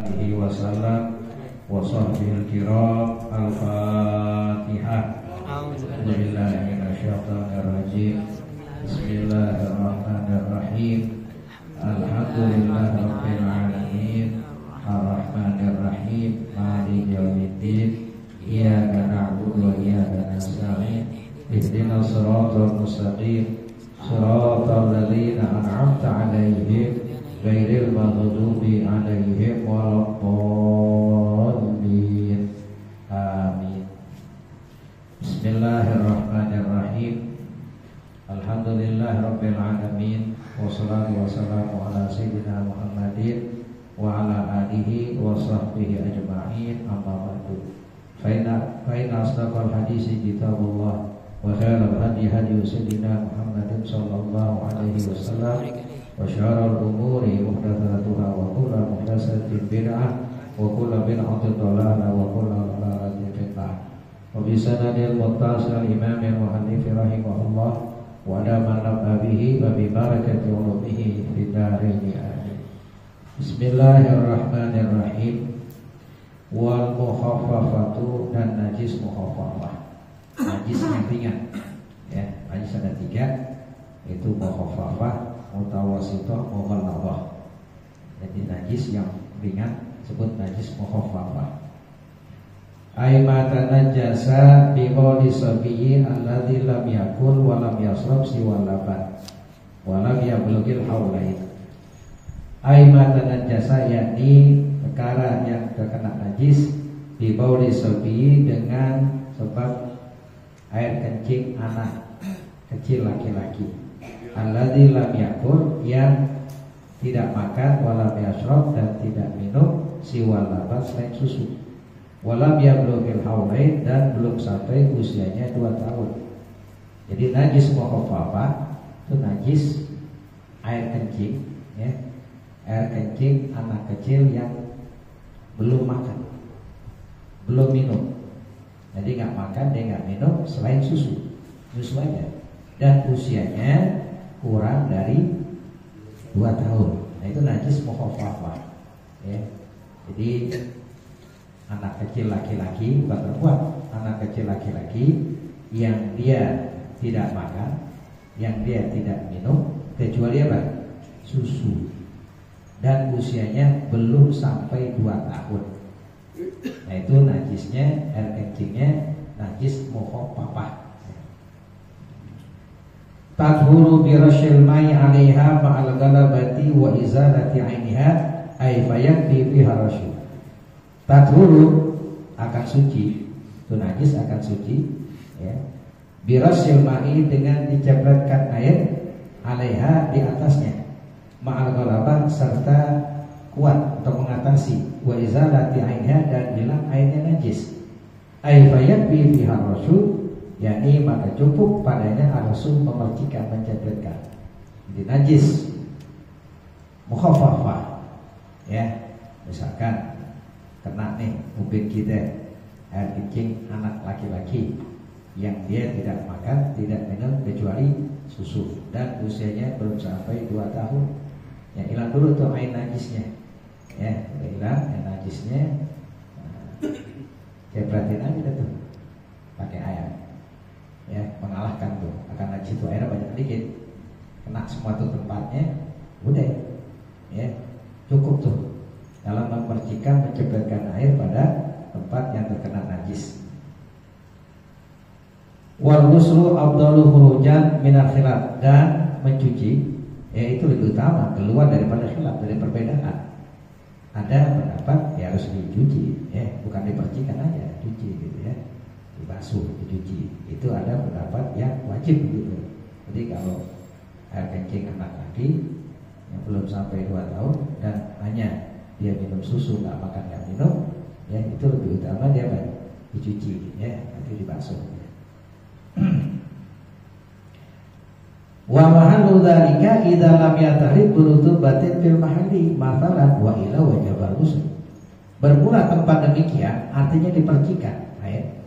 alihi wasallam wa sahbihi kiram. Al-Fatihah. A'udzubillahi minasyaitonir rajim. Bismillahirrahmanirrahim. Alhamdulillahirabbil alamin. Ar-Rahmanir Rahim. Maliki yaumiddin. Iyyaka na'budu wa iyyaka nasta'in. Ihdinas siratal mustaqim. Siratal ladzina an'amta 'alaihim ghairil maghdubi 'alaihim waladdallin. Amin. Bismillahirrahmanirrahim. Alhamdulillahirabbil alamin. Wassalatu wassalamu ala sayyidina Muhammadin wa ala alihi wa sahbihi ajma'in. Amma ba'du. Fa inna asdaqal hadisi kitabullah wa khairal hadi hadi sayyidina Muhammadin sallallahu alaihi wasallam wa syarrul umuri muhdatsatuha wa kullu muhdatsatin bid'ah wa kullu bid'atin dhalalah wa kullu dhalalatin fitnah. Wa bi sanadil muttasil imam al-muhallif rahimahullah wa ala man nabihi wa bi barakati ulumihi fi darin amin. Bismillahirrahmanirrahim. Wal mukhaffafatu, dan najis mukhaffafah. Najis yang ringan, ya, najis ada 3, yaitu mukhaffafah, mutawassithah, mughalladhah. Jadi najis yang ringan disebut najis mukhaffafah. Ay mata najasa bi mawli sabiyyin alladzi lam yakul wa lam yasrab siwa laban wa lam yablughil haulain. Ay mata najasa, yakni perkara yang terkena najis di mawli sabiyyin dengan sebab air kencing anak kecil laki-laki. Alladzi lam yakul, yang tidak makan, walam yashrab, dan tidak minum, siwal laban, selain susu. Walam yablughil haulain, dan belum sampai usianya 2 tahun. Jadi najis mukhaffafah itu najis air kencing, ya. Air kencing anak kecil yang belum makan, belum minum. Jadi nggak makan, dia nggak minum selain susu aja, dan usianya kurang dari 2 tahun. Nah, itu najis mukhaffafah, ya. Jadi anak kecil laki-laki, bukan perempuan, anak kecil laki-laki yang dia tidak makan, yang dia tidak minum kecuali apa? Susu, dan usianya belum sampai 2 tahun. Nah, itu najisnya, air kencingnya najis mukhaffafah. Tadhuru bi rasyil mai 'alaiha ma'al ghalabati wa izalati 'ainiha ay fayakfi fiha rasy. Tadhuru, akan suci, itu najis akan suci, ya. Bi rasyil mai, dengan dicebratkan air, 'alaiha, di atasnya, ma'al ghalabah, serta kuat untuk mengatasi, wa izalati 'ainiha, dan hilang airnya najis. Ay fayakfi fiha rasul, yakni maka cukup padanya ar-rasul, memercikan, mencebetkan. Jadi najis mukhaffafah, ya. Misalkan kena nih ubin kita air kencing anak laki-laki yang dia tidak makan, tidak minum kecuali susu, dan usianya belum sampai 2 tahun. Ya, hilang dulu tuh air najisnya. Ya, udah hilang air najisnya. Cepratin aja tuh pakai air, ya, mengalahkan tuh akan najis itu, airnya banyak dikit, kena semua tuh tempatnya, udah, ya, cukup tuh dalam memercikan, menceburkan air pada tempat yang terkena najis. Wal ghuslu afdalu khurujan minal khilaf, dan mencuci, ya, itu lebih utama, keluar daripada khilaf, dari perbedaan. Ada pendapat ya harus dicuci, ya, bukan dipercikan aja, cuci gitu, ya, dibasuh, dicuci. Itu ada pendapat yang wajib gitu. Jadi kalau air kencing anak laki yang belum sampai 2 tahun dan hanya dia minum susu, nggak makan, nggak minum, ya, itu lebih utama dia apa? Dicuci, ya, nanti dibasuh. Wa mahallu dzalika idza lam yatahrib rutubatin fil mahalli mathalan wa ila wajibal ghusl. Bermula tempat demikian artinya dipercikan air.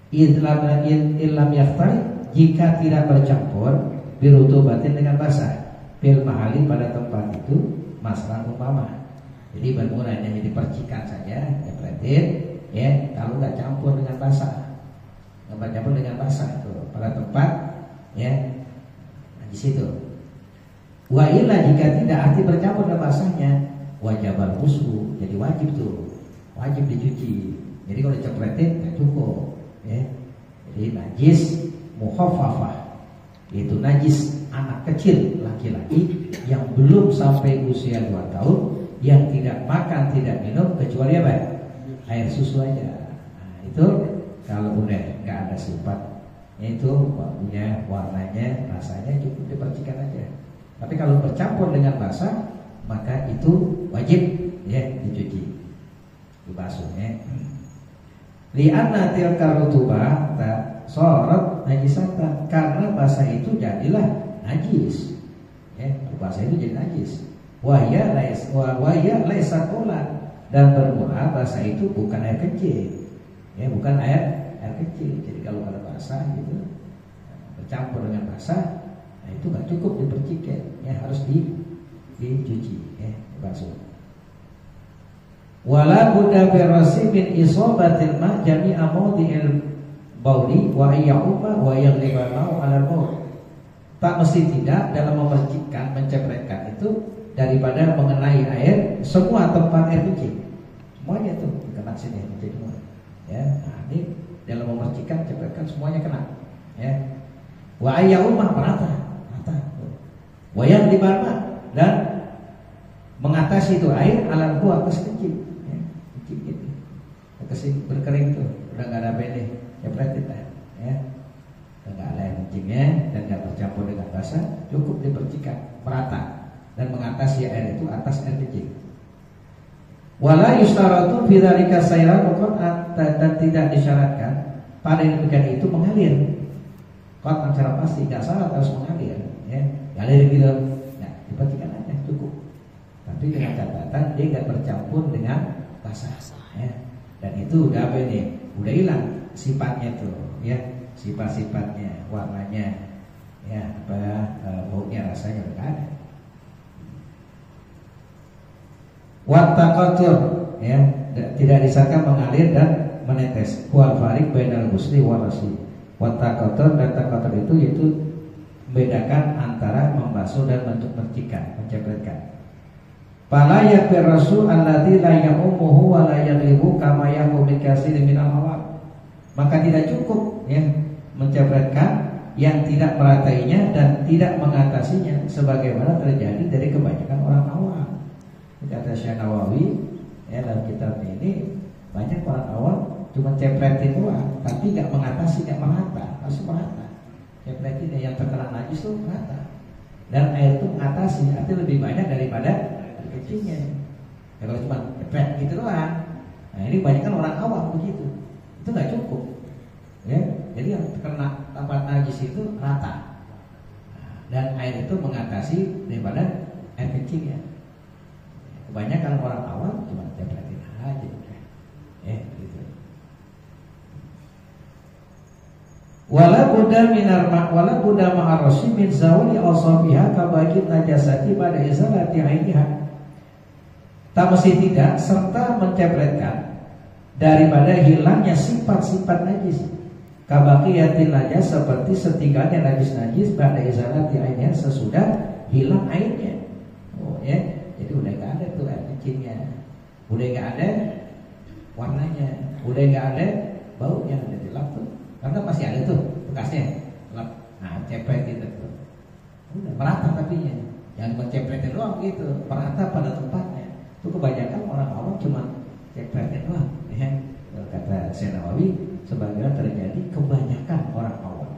Illam yakhtalif, jika tidak bercampur birutubatin dengan basah fil mahalli, pada tempat itu, masalah umpama Jadi bermula hanya dipercikan saja, cepretin, ya. Kalau nggak campur dengan basah, nggak campur dengan basah tuh pada tempat, ya, di situ. Wa illa jika tidak hati bercampur dengan basahnya, wajibal ghusl, jadi wajib tuh, wajib dicuci. Jadi kalau dicepretin nggak cukup, ya. Jadi najis mukhaffafah, yaitu najis anak kecil laki-laki yang belum sampai usia 2 tahun, yang tidak makan tidak minum kecuali apa? Air susu aja. Nah, itu kalau udah nggak ada sifat, itu baunya, warnanya, rasanya cukup dipercikan aja. Tapi kalau bercampur dengan basah, maka itu wajib ya dicuci, dibasuh ya. Li'anna tilka rutubah sorot najisatan, karena basah itu jadilah najis. Ya, basah itu jadi najis. Wahya laisa qulan, dan bermula basah itu bukan air kecil. Ya, bukan air kecil. Jadi kalau ada basah gitu bercampur dengan basah, nah itu nggak cukup dipercikan, ya harus dicuci, ya, dibasuh. Wala budda birasi min isobatil ma jami'a mawdi'il bauli wa ya'uma wa yaghliba ma'u 'ala al-baul. Tak mesti tidak dalam memercikkan, mencepretkan itu daripada mengenai air semua tempat air kecil. Semuanya tuh kena sini menjadi semua. Ya, nah ini dalam memercikkan, cepretkan semuanya kena. Ya. Wa ya'uma rata. Wa yaghliba ma, dan mengatasi itu air 'ala al-baul atas kecil. Kesini berkering tuh, udah nggak ada bende, cepretin lah, ya, udah nggak ada yang kencingnya dan nggak bercampur dengan basah, cukup dipercikan merata dan mengatasi air itu atas air kecil. Wala yustaratu fi dzalika sayran qat'an, dan tidak disyaratkan pada yang demikian itu mengalir. Qat'an secara pasti nggak syarat harus mengalir, ya, ngalir gitu, nah dipercikan aja cukup. Tapi dengan catatan dia nggak bercampur dengan basah, ya. Dan itu udah apa ini? Udah hilang sifatnya tuh, ya, sifat-sifatnya, warnanya, ya, baunya, rasanya udah ada. Wattaqatur, ya, tidak disangka mengalir dan menetes. Wal farik bainal ghusli wal rasli. Wattaqatur, dan taqatur itu yaitu membedakan antara membasuh dan mencercikan, mencepretkan. Fala yakfir rasul alladzi la ya'umuhu wa la yaghlibu kama yaqum min katsirin minal awam. Maka tidak cukup ya mencepretkan yang tidak meratainya dan tidak mengatasinya sebagaimana terjadi dari kebanyakan orang awam. Kata Syekh Nawawi ya, dalam kitab ini banyak orang awam cuma cepretin doang tapi nggak mengatasi, nggak merata, harus merata. Cepretin yang terkena najis itu merata. Dan air itu mengatasi, artinya lebih banyak daripada kecilnya. Ya, kalau cuma cepet gitu doang. Nah ini banyak kan orang awam begitu. Itu nggak cukup. Ya, jadi yang terkena tempat najis itu rata. Nah, dan air itu mengatasi daripada air kecilnya. Kebanyakan orang awam cuma cepetin aja. Ya, gitu. Wala buddha minar ma' wala buddha ma'arrasi min zawli awsafiha kabagi najasati pada izalati ainiha. Tak mesti tidak serta mencepretkan daripada hilangnya sifat-sifat najis. Kabaqiyatin najas, seperti setinggalnya najis pada izalati ainiha, sesudah hilang airnya. Oh ya, jadi udah nggak ada tuh air kecilnya, udah nggak ada warnanya, udah nggak ada baunya, udah dilap tuh. Karena masih ada tuh bekasnya, lap. Nah, cepretin itu, udah merata tapinya, jangan mencepretin doang gitu, merata pada tempatnya. Itu kebanyakan orang awam cuma cepretin doang, ya. Kata Syekh Nawawi, sebagaimana terjadi kebanyakan orang awam.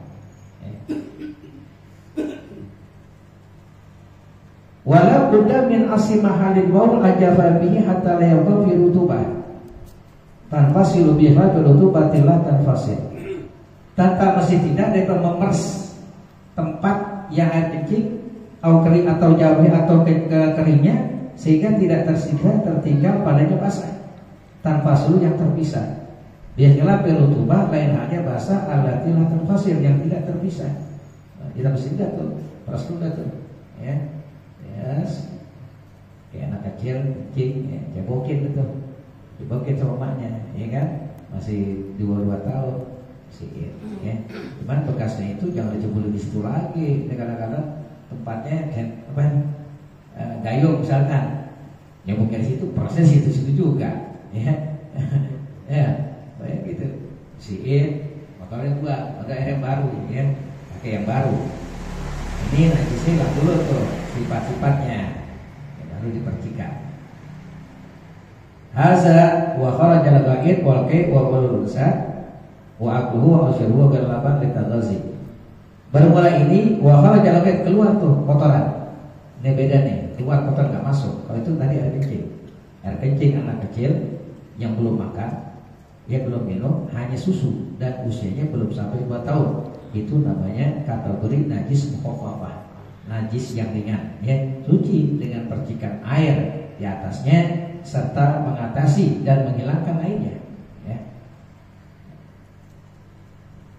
Walau budda min asimahalil baul ajafa bihi hatta la yaqul fi rutubah. Tanfasilu biha bi rutubatillah tanfasil. Tanpa mesti tidak dapat memers tempat yang air kecil atau kering atau jauh atau keringnya sehingga tidak tertinggal padanya basah. Tanfasilu yang terpisah. Biasanya pelutubah lain halnya basah alatilah tanfasil yang tidak terpisah. Kita mesti tidak tuh, peras dulu tuh, ya. Yes. Kayak anak kecil kencing, ya, cebokin itu, cebokin sama emaknya, ya kan? Masih di bawah 2 tahun, sih, ya. Cuman bekasnya itu jangan dicebulin di situ lagi. Kadang-kadang tempatnya gayung misalkan, nyebuknya di situ, proses situ juga, ya, ya, kayak gitu. Siin, motornya buat, ada air yang baru, ya, pakai yang baru. Ini najisnya hilang dulu tuh sifat-sifatnya. Baru dipercikan. Haza wa kharaja al-baqit wal kai wa al-rusa wa aqluhu wa ashruhu galaban litaghazi. Bermula ini wa kharaja al-baqit, keluar tuh kotoran. Ini beda nih, keluar kotor enggak masuk. Kalau itu tadi air kencing. Air kencing anak kecil yang belum makan, dia belum minum, hanya susu dan usianya belum sampai 2 tahun. Itu namanya kategori najis mukhaffafah. Najis yang ringan, ya, cuci dengan percikan air di atasnya serta mengatasi dan menghilangkan airnya, ya.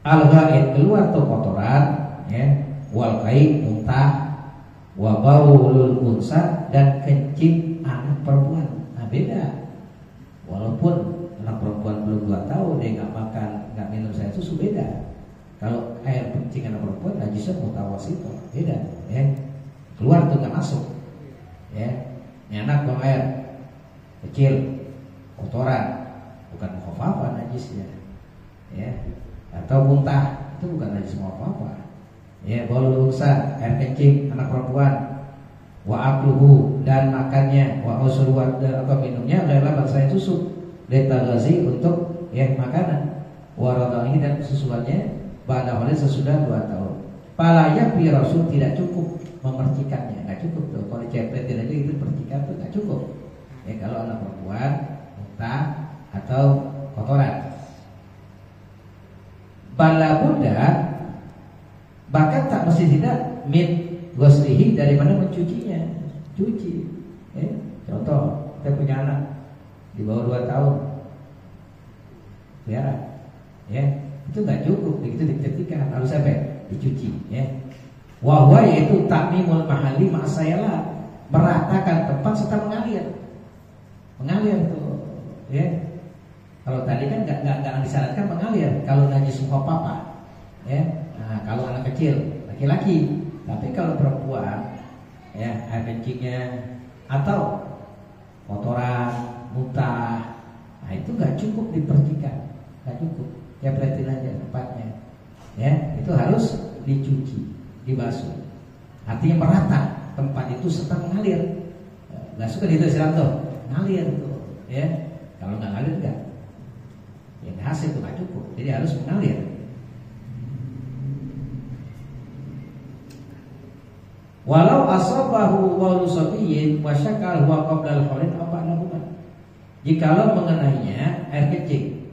Al-ghaid, keluar tuh kotoran, ya, wal kai, muntah, wa baulul unsa, dan kencing anak perempuan. Nah, beda. Walaupun anak perempuan belum 2 tahun, dia nggak makan, nggak minum sayur susu, beda. Kalau air kencing anak perempuan najisnya mutawasithah, beda, ya. Keluar tuh nggak masuk, ya. Ini anak buang air kecil, kotoran, bukan mukhaffafah najisnya, ya. Atau muntah, itu bukan najis mukhaffafah, ya. Baulul unsa, air kencing anak perempuan, wa akluhu, dan makannya, wa usruhu, atau minumnya adalah bangsa susu, letaghazi, untuk, ya, makanan, wa radha'ihi, dan susuannya pada oleh sesudah 2 tahun. Palayak bi rasul, tidak cukup memercikannya, nggak cukup tuh. Kalau cepretin aja itu percikan tuh nggak cukup. Ya, kalau anak perempuan, muntah atau kotoran. Bala Buddha, bahkan tak mesti tidak min ghuslihi, dari mana mencucinya, cuci. Ya, contoh, kita punya anak di bawah 2 tahun, ya, ya. Itu nggak cukup, begitu diketikkan harus sampai dicuci, ya. Wahwa, yaitu takmimul mahali ma'asayala, meratakan tempat serta mengalir tuh, ya. Kalau tadi kan nggak disyaratkan mengalir kalau najis mukhaffafah, ya. Nah, kalau anak kecil laki-laki, tapi kalau perempuan, ya, air kencingnya atau kotoran, muntah, nah itu nggak cukup dipercikan, nggak cukup. Ya, perhatiin aja tempatnya, ya, itu harus dicuci, dibasuh. Artinya merata tempat itu serta mengalir. Nggak suka itu siram tuh, ngalir tuh, ya. Kalau nggak ngalir enggak, ya hasil itu nggak cukup. Jadi harus mengalir. Walau asabahu walu sabiyin wa syakal huwa qabla al-haulin apa nabuman. Jikalau mengenainya air kencing,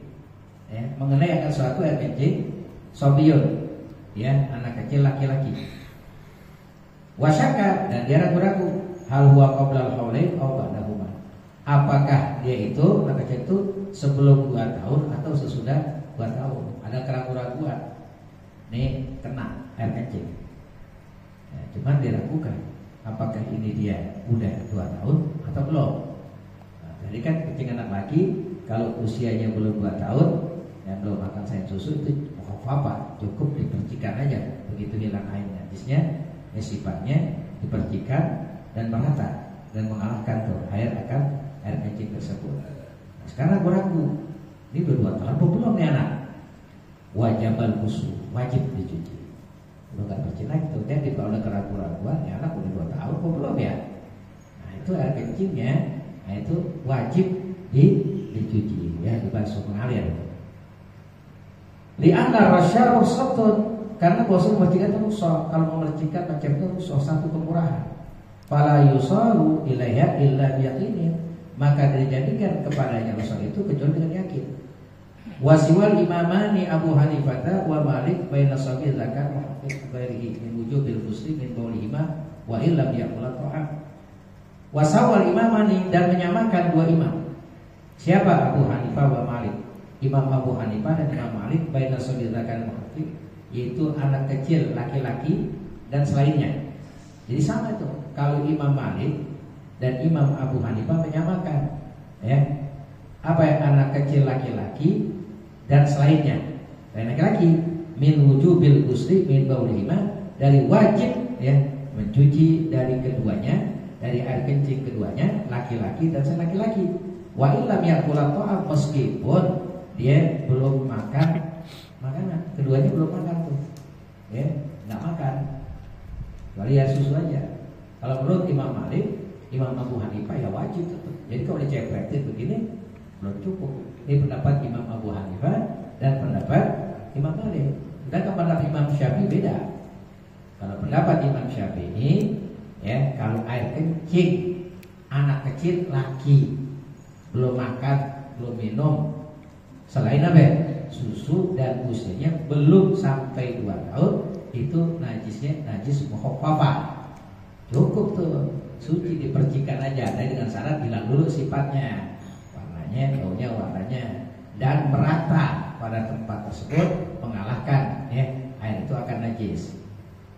ya, mengenai akan suatu air kencing sobiyun, ya, anak kecil laki-laki, wasyaka, dan dia ragu-ragu, hal huwa qabla al-haulain aw ba'dahuma, apakah dia itu anak kecil itu sebelum 2 tahun atau sesudah 2 tahun. Ada keraguan-raguan, nih kena air kencing, ya, cuman diragukan apakah ini dia udah 2 tahun atau belum. Nah, jadi kan kencing anak laki kalau usianya belum 2 tahun yang belum makan sayur susu itu mukhaffafah, cukup dipercikan aja. Begitu hilang air najisnya, ya, sifatnya dipercikan dan merata dan mengalahkan tuh air akan air kencing tersebut. Nah, sekarang ragu, ini udah 2 tahun apa belum nih anak? Wajibal wudu, wajib dicuci. Udah nggak percik lagi tuh, dan kalau ada keraguan-keraguan, ya anak udah 2 tahun apa belum ya? Nah, itu air kencingnya, nah itu wajib dicuci, ya, dibasuh, mengalir. Li'anna rasya ruksatun, karena bosnya memercikan itu ruksah. Kalau memercikan macam itu ruksah, satu kemurahan. Fala yusaru ilaiha illa biyaqinin, maka dijadikan kepadanya ruksah itu kecuali dengan yakin. Wasiwal imamani Abu Hanifah wa Malik baina sabil zakar wa haqiq ghairihi min wujubil ghusli min baulihima wa illam yaqul ta'am. Wasawal imamani, dan menyamakan 2 imam. Siapa? Abu Hanifah wa Malik. Imam Abu Hanifah dan Imam Malik baina sabil zakar wa haqiq, yaitu anak kecil laki-laki dan selainnya. Jadi sama itu. Kalau Imam Malik dan Imam Abu Hanifah menyamakan, ya. Apa yang anak kecil laki-laki dan selainnya. Dan laki-laki min wujubil ghusli min baulihima, dari wajib ya mencuci dari keduanya, dari air kencing keduanya, laki-laki dan selain laki-laki. Wa illam yakula ta'am, meskipun dia belum makan makanan, keduanya belum makan tuh, ya nggak makan, kecuali ya susu aja. Kalau menurut Imam Malik, Imam Abu Hanifah ya wajib tetap. Jadi kalau dicepretin begini belum cukup. Ini pendapat Imam Abu Hanifah dan pendapat Imam Malik. Dan pendapat Imam Syafi'i beda. Kalau pendapat Imam Syafi'i, ya kalau air kencing anak kecil laki belum makan, belum minum, selain apa? Susu dan usianya belum sampai 2 tahun, itu najisnya najis mukhaffafah. Cukup tuh, suci dipercikan aja, tapi dengan syarat hilang dulu sifatnya, warnanya, baunya, warnanya, dan merata pada tempat tersebut, mengalahkan ya air itu akan najis.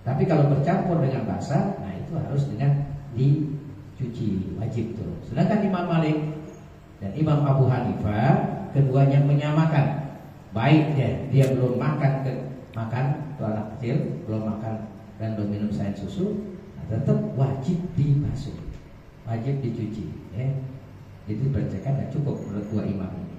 Tapi kalau bercampur dengan basah, nah itu harus dengan dicuci, wajib tuh. Sedangkan Imam Malik dan Imam Abu Hanifah keduanya menyamakan, baik dia belum makan tuh anak kecil belum makan dan belum minum selain susu, nah, tetap wajib dibasuh, wajib dicuci. Ya. Itu bercekan dan cukup menurut dua imam ini.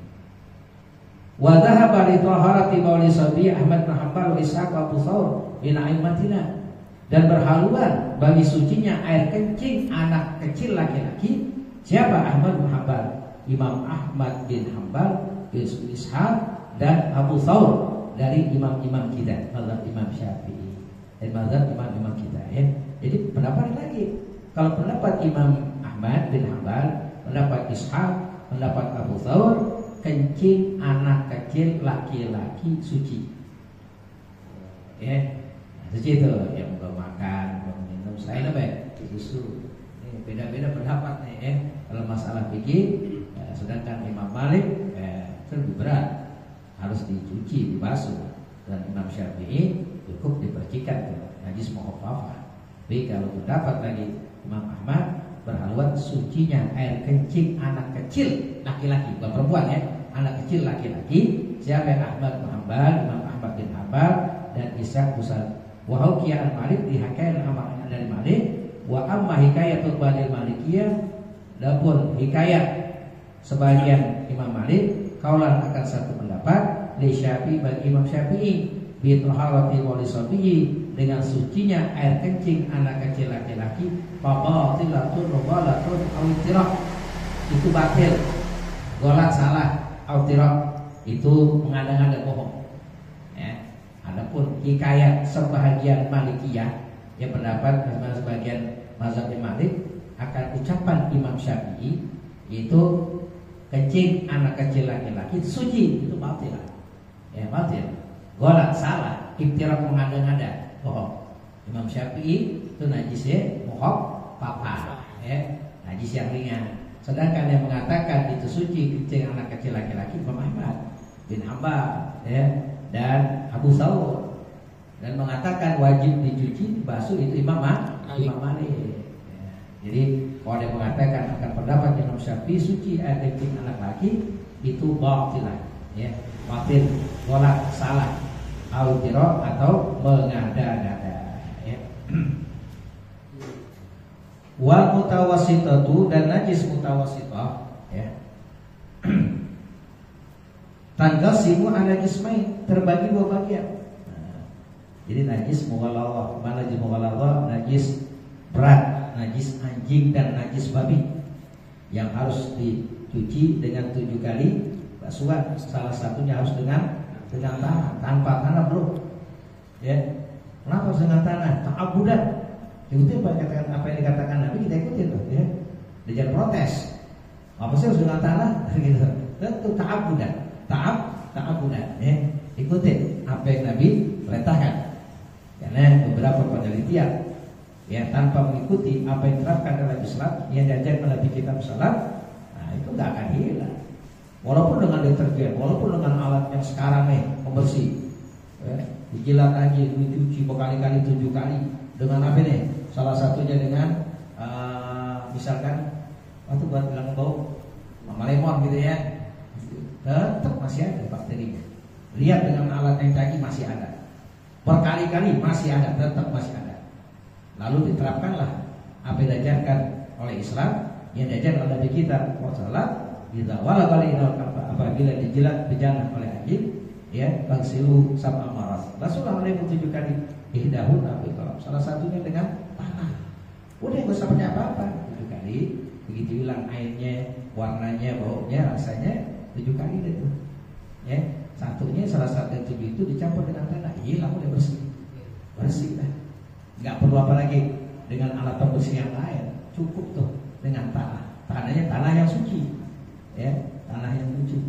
Wa dhahaba li taharati bauli sabi Ahmad bin Hanbal wa Ishaq wa Abu Thawr min a'immatina, dan berhaluan bagi sucinya air kencing anak kecil laki-laki siapa? Ahmad bin Hanbal, Imam Ahmad bin Hanbal, Ishaq dan Abu Thawr dari imam-imam kita, mazhab Imam Syafi'i dan mazhab imam-imam kita ya. Jadi pendapat lagi, kalau pendapat Imam Ahmad bin Hanbal, pendapat Ishaq, pendapat Abu Thawr, kencing anak kecil laki-laki suci. Ya, suci itu yang belum makan, belum minum, selain apa ya? Susu. Ini beda-beda pendapat nih ya. Kalau masalah fikih, sedangkan Imam Malik itu lebih berat, harus dicuci, dibasuh. Dan Imam Syafi'i cukup dipercikan tuh, najis mukhaffafah. Tapi kalau pendapat lagi Imam Ahmad, berhaluan sucinya air kencing anak kecil laki-laki, bukan perempuan ya, anak kecil laki-laki. Siapa yang Ahmad bin Hanbal, Imam Ahmad bin Hanbal dan Ishaq Musal. Wa hukiya al-Malik dihakaikan dari Malik, wa amma hikayatul Bani Malikiyah, dapun hikayat sebagian Imam Malik kaulan akan satu pendapat li Syafi'i bagi Imam Syafi'i bi taharati wa li sabiyi, dengan sucinya air kencing anak kecil laki-laki, fabatilatun ghalatun aw tirah, itu batil, golat salah, aw tirah itu mengada-ngada bohong ya. Adapun hikayat sebahagian Malikiyah, yang pendapat sebagian mazhab Malik akan ucapan Imam Syafi'i itu kencing anak kecil laki-laki suci, itu batil ya, batil, golat salah, ibtirah mengada-ngada bohong. Imam Syafi'i itu najisnya mukhaffafah ya, najis yang ringan. Sedangkan yang mengatakan itu suci kencing anak kecil laki-laki Imam Ahmad bin Hanbal ya, dan Abu Thawr, dan mengatakan wajib dicuci dibasuh itu Imam Malik ya. Jadi kalau dia mengatakan akan pendapat Imam Syafi'i suci air kencing anak laki, itu batil ya, batil, golak salah, autiro atau mengada-ngada ya. Wal mutawassitatu, dan najis mutawassitah ya. Tanqasimu ala jismain, terbagi dua bagian. Nah, jadi najis mughalladhah, najis mughalladhah, najis berat, najis anjing dan najis babi, yang harus dicuci dengan 7 kali basuhan. Salah satunya harus dengan tanah, tanpa tanah bro ya. Kenapa harus dengan tanah? Ta'abudan. Ikutin apa yang dikatakan Nabi, kita ikutin tuh ya. Dia jangan protes. Apa sih harus dengan tanah? Gitu. Itu ta'abudan, ta'abudan ya. Ikutin apa yang Nabi perintahkan. Karena beberapa penelitian ya, tanpa mengikuti apa yang diterapkan dalam Islam, yang diajarkan Nabi kita Sallam, nah itu nggak akan hilang. Walaupun dengan deterjen, walaupun dengan alat yang sekarang nih pembersih, ya, dijilat lagi, dicuci berkali-kali 7 kali dengan apa nih? Salah satunya dengan misalkan waktu buat bilang bau mama lemon gitu ya, tetap masih ada bakterinya. Lihat dengan alat yang canggih masih ada, berkali-kali masih ada, tetap masih ada. Lalu diterapkanlah apa yang diajarkan oleh Islam, yang diajarkan oleh Nabi kita Rasulullah. Kita wala balinal apabila dijilat bejana oleh anjing, ya bangsilu sama amaras. Rasulullah oleh 7 kali ihdahun api kolam. Salah satunya dengan tanah. Udah nggak usah pakai apa-apa. 7 kali. Begitu hilang airnya, warnanya, baunya, rasanya 7 kali itu. Ya, satunya salah satu 7 itu dicampur dengan tanah, hilang udah bersih. Bersih dah. Nggak perlu apa lagi dengan alat pembersih yang lain. Cukup tuh dengan tanah. Tanahnya tanah yang suci. Ya, tanah yang suci.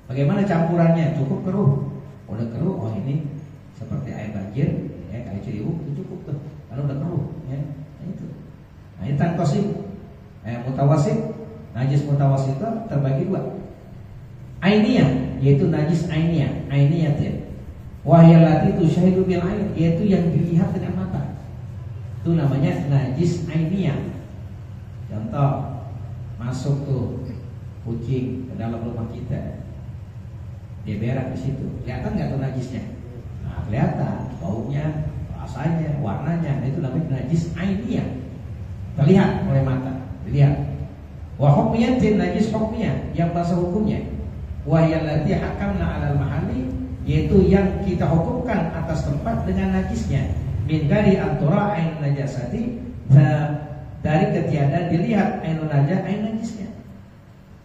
Bagaimana campurannya? Cukup keruh. Udah keruh, oh ini seperti air banjir, ya kayak Ciliwung itu cukup tuh. Kalau udah keruh, ya. Nah itu. Nah, ini tanqasim. Mutawasit, najis mutawasit itu terbagi 2. Ainiyah, yaitu najis ainiyah, ainiyah ya. Wahyalati tusyahidu bil ain, yaitu yang dilihat dengan mata. Itu namanya najis ainiyah. Contoh, masuk tuh kucing ke dalam rumah kita, dia berak di situ, kelihatan nggak tuh najisnya? Nah, kelihatan, baunya, rasanya, warnanya, itu namanya najis ainiyah, terlihat oleh mata. Lihat. Wa hukmiyatin, najis hukmiyah, yang bahasa hukumnya. Wa yallati hakamna 'alal mahalli, yaitu yang kita hukumkan atas tempat dengan najisnya. Min gari antura ain najasati, dari ketiadaan dilihat ain najisnya.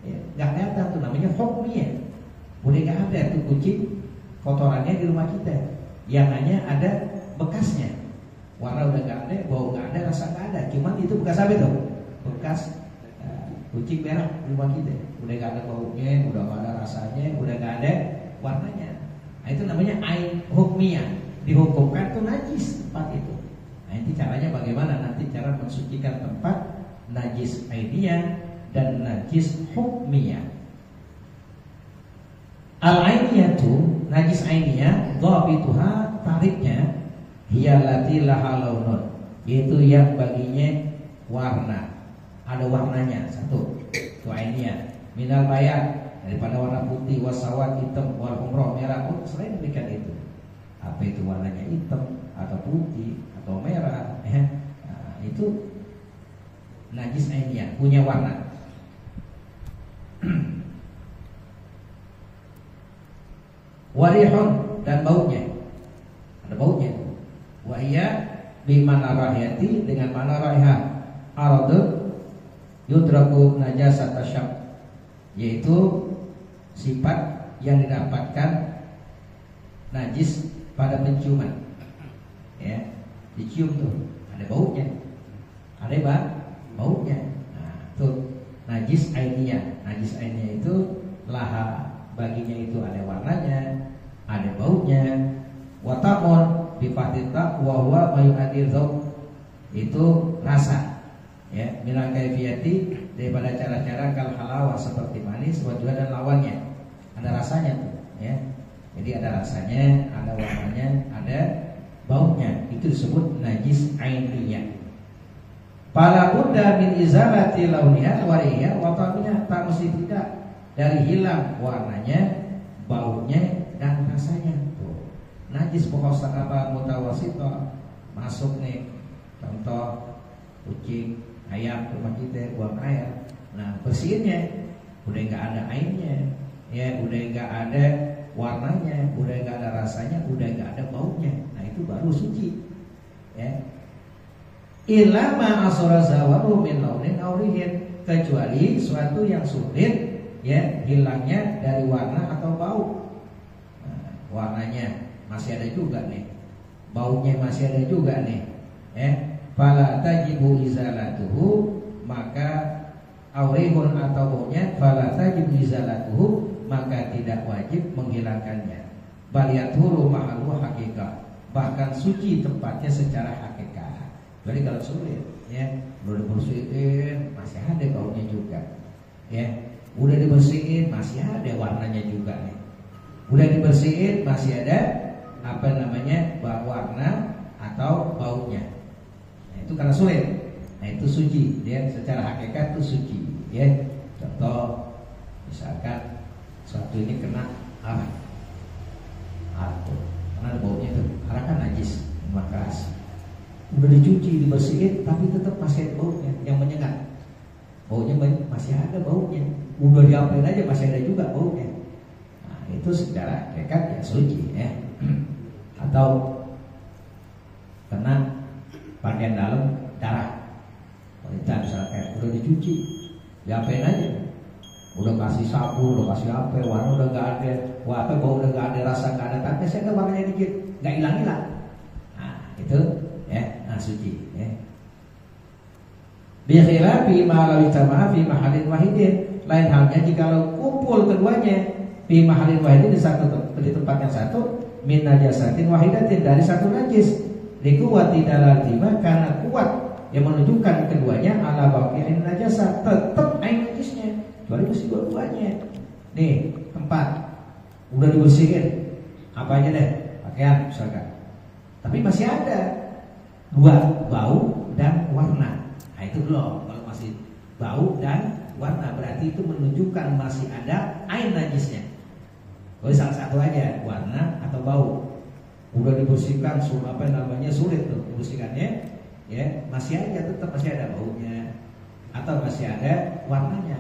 Ya, enggak kelihatan tuh namanya hukmiyah. Udah enggak ada tuh kucing kotorannya di rumah kita. Yang hanya ada bekasnya. Warna udah enggak ada, bau enggak ada, rasa enggak ada. Cuman itu bekas apa itu? Bekas kucing berak di rumah kita. Udah gak ada baunya, udah gak ada rasanya, udah gak ada warnanya. Nah, itu namanya ain hukmiyah. Dihukumkan tuh najis tempat itu. Nah, ini caranya bagaimana? Nanti cara mensucikan tempat najis ainiyah dan najis hukmiyah. Al-ainiyah tuh najis ainiyah, dhabituha, tariknya hiyallati laha launun, yaitu yang baginya warna. Ada warnanya satu, itu ainiyah. Minal bayat, daripada warna putih, wasawat hitam, wal humrah merah. Oh, selain demikian itu, apa itu warnanya hitam atau putih atau merah, ya. Nah, itu najis ainiyah, punya warna. Warihun, dan baunya, ada baunya. Wa iya bimana rahiyati, dengan mana raihah. Aradun yudraku najasat tasyab, yaitu sifat yang didapatkan najis pada penciuman. Ya, dicium tuh ada baunya, ada baunya. Nah, itu najis ainiyah. Najis ainiyah itu laha, baginya itu ada warnanya, ada baunya. Watamon bifatita wa huwa mayunadir dzauq, itu rasa. Ya, minal kaifiyati, daripada cara-cara kal halawah, seperti manis, wajah dan lawannya. Ada rasanya tuh, ya. Jadi ada rasanya, ada warnanya, ada baunya. Itu disebut najis ainiyah. Fala budda min izalati launiha wa riha wa ta'miha, tak mesti tidak dari hilang warnanya, baunya dan rasanya. Tuh. Najis mukhassa apa mutawasithah, masuk nih. Contoh kucing, ayam rumah kita buang air. Nah, bersihinnya udah nggak ada airnya, ya, udah nggak ada warnanya, udah nggak ada rasanya, udah nggak ada baunya. Nah, itu baru suci. Ya. Illa ma asara zawaru min launin aurihin, kecuali suatu yang sulit, ya, hilangnya dari warna atau bau. Nah, warnanya masih ada juga nih, baunya masih ada juga nih, ya. Fala tajibu izalatuhu, maka aurihun atau baunya, fala tajibu izalatuhu, maka tidak wajib menghilangkannya. Baliyatuhu mahalu hakikah, bahkan suci tempatnya secara hakikat. Jadi kalau sulit, ya, udah dibersihin masih ada baunya juga, ya, udah dibersihin masih ada warnanya juga nih, udah dibersihin masih ada apa namanya warna atau baunya. Itu karena sulit. Nah, itu suci, dia secara hakikat itu suci. ya. Contoh misalkan suatu ini kena arah, karena baunya itu arah kan najis, keras. Udah dicuci, dibersihin, tapi tetap masih ada baunya yang menyengat. Baunya masih ada baunya. Udah diapain aja masih ada juga baunya. Nah, itu secara hakikat ya suci ya. Atau kena pakaian dalam darah, wanita misalkan udah dicuci, diapain aja. Udah kasih sapu, udah kasih apa, warna udah nggak ada, bau udah nggak ada, rasa nggak ada, tapi masih ada warnanya dikit, nggak hilang. Nah itu ya, suci ya. Bi khilafi ma law ijtama'a fi mahallin wahidin. Lain halnya jikalau kumpul keduanya fi mahallin wahidin di tempat yang satu, min najasatin wahidatin, dari satu najis. Liquwati dalalima, karena kuat yang menunjukkan keduanya ala baqi'in najasa, tetap ain najisnya. Kecuali bersih dua-duanya. Nih tempat udah dibersihin, apa aja deh, pakaian misalkan, tapi masih ada dua, bau dan warna. Nah itu belum. Kalau masih bau dan warna berarti itu menunjukkan masih ada ain najisnya. Kalau salah satu aja, warna atau bau, udah dibersihkan, sulit tuh dibersihkannya, ya masih aja, tetap masih ada baunya atau masih ada warnanya.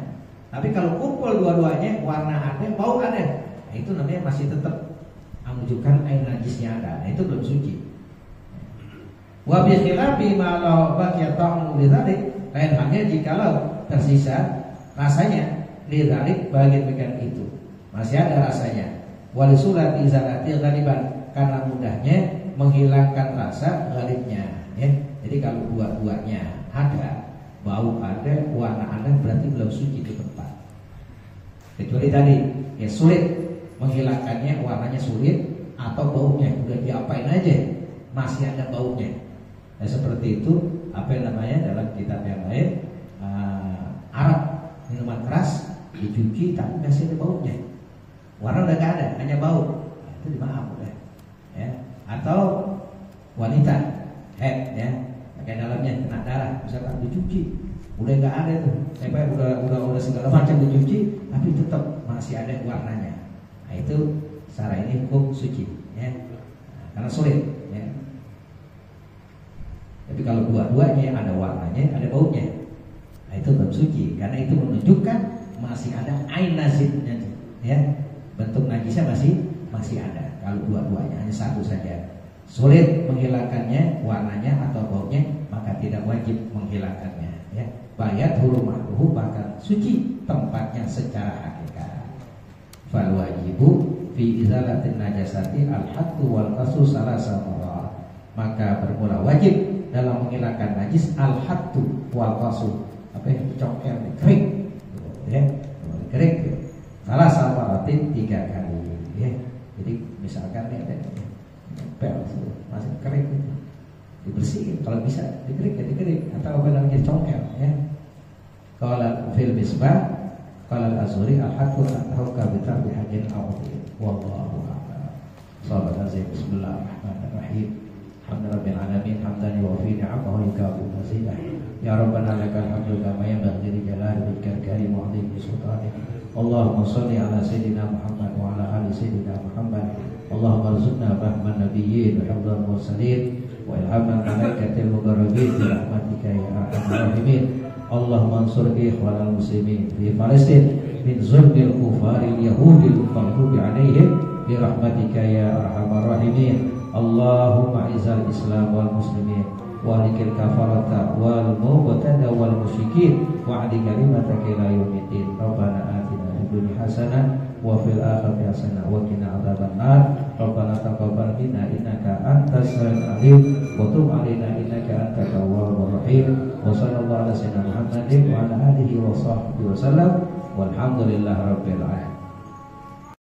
Tapi kalau kumpul dua-duanya, warna ada, bau ada, nah itu namanya masih tetap menunjukkan air najisnya ada. Nah itu belum suci. Wa bi khilafi ma law baqiya ta'mu lidzalik, lain halnya jikalau tersisa rasanya lidzalik, bagian itu masih ada rasanya. Wal surat izalati ghaliban, karena mudahnya menghilangkan rasa ghalibnya ya. Jadi kalau dua-duanya ada, bau ada, warna ada, berarti belum suci di tempat. Kecuali tadi ya sulit menghilangkannya, warnanya sulit, atau baunya udah diapain aja masih ada baunya. Nah seperti itu apa yang namanya dalam kitab yang lain, Arab, minuman keras dicuci tapi masih ada baunya, warna udah gak ada, hanya bau. Nah, itu dimaaf udah ya. Atau wanita head ya, pakai dalamnya kena darah, misalkan dicuci udah nggak ada tuh, udah segala macam dicuci, tapi tetap masih ada warnanya. Nah itu secara ini hukum suci ya, karena sulit ya. Tapi kalau dua-duanya ada warnanya, ada baunya, nah itu belum suci, karena itu menunjukkan masih ada ain najisnya ya, bentuk najisnya masih ada. Kalau dua-duanya hanya satu saja, sulit menghilangkannya, warnanya atau baunya, maka tidak wajib menghilangkannya ya. Bayat hurumatuhu, bahkan suci tempatnya secara hakikat. Fal wajibu fi izalatin najasati al-hattu wal qasu salasa marrat, maka bermula wajib dalam menghilangkan najis al-hattu wal qasu, apa yang congkel, kering ya, kering salasa marratin 3 kali ya. Jadi misalkan ini ada pel masih kering, dibersihin, kalau bisa dikering atau apa namanya congkel ya. Qala fil misbah qala al-Azuri al-hattu at-tawka bi tarbi hajin awdi wallahu a'lam. Sahabat azim, bismillahirrahmanirrahim. Alhamdulillahirabbil alamin, hamdan wa fi ni'amahu wa yukafi mazidah. Ya rabbana lakal hamdu kama yanbaghi li jalali wajhikal karim wa 'azimi sultanik. Allahumma shalli ala sayyidina Muhammad wa ala ali sayyidina Muhammad. Allahumma arzuqna rahman nabiyyin wa hifdzal mursalin wa ilhaman malaikatil muqarrabin bi rahmatika ya arhamar rahimin. Allahumma ansur ikhwanal muslimin fi Palestin min zulmil kufaril yahudil maghdubi alaihim bi rahmatika ya arhamar rahimin. Allahumma izzal islam wal muslimin wa alikil kafarata wal mubtada wal musyrikin wa adi kalimataka ila yaumiddin. Rabbana atina fid dunya hasanah wa fil akhirati hasanah wa qina adzabannar. Rabbana taqabbal minna innaka antas samiul alim wa tub alaina innaka antat tawwabur rahim. Wa sallallahu ala sayyidina Muhammadin wa ala alihi wa sahbihi wa sallam walhamdulillahi rabbil alamin.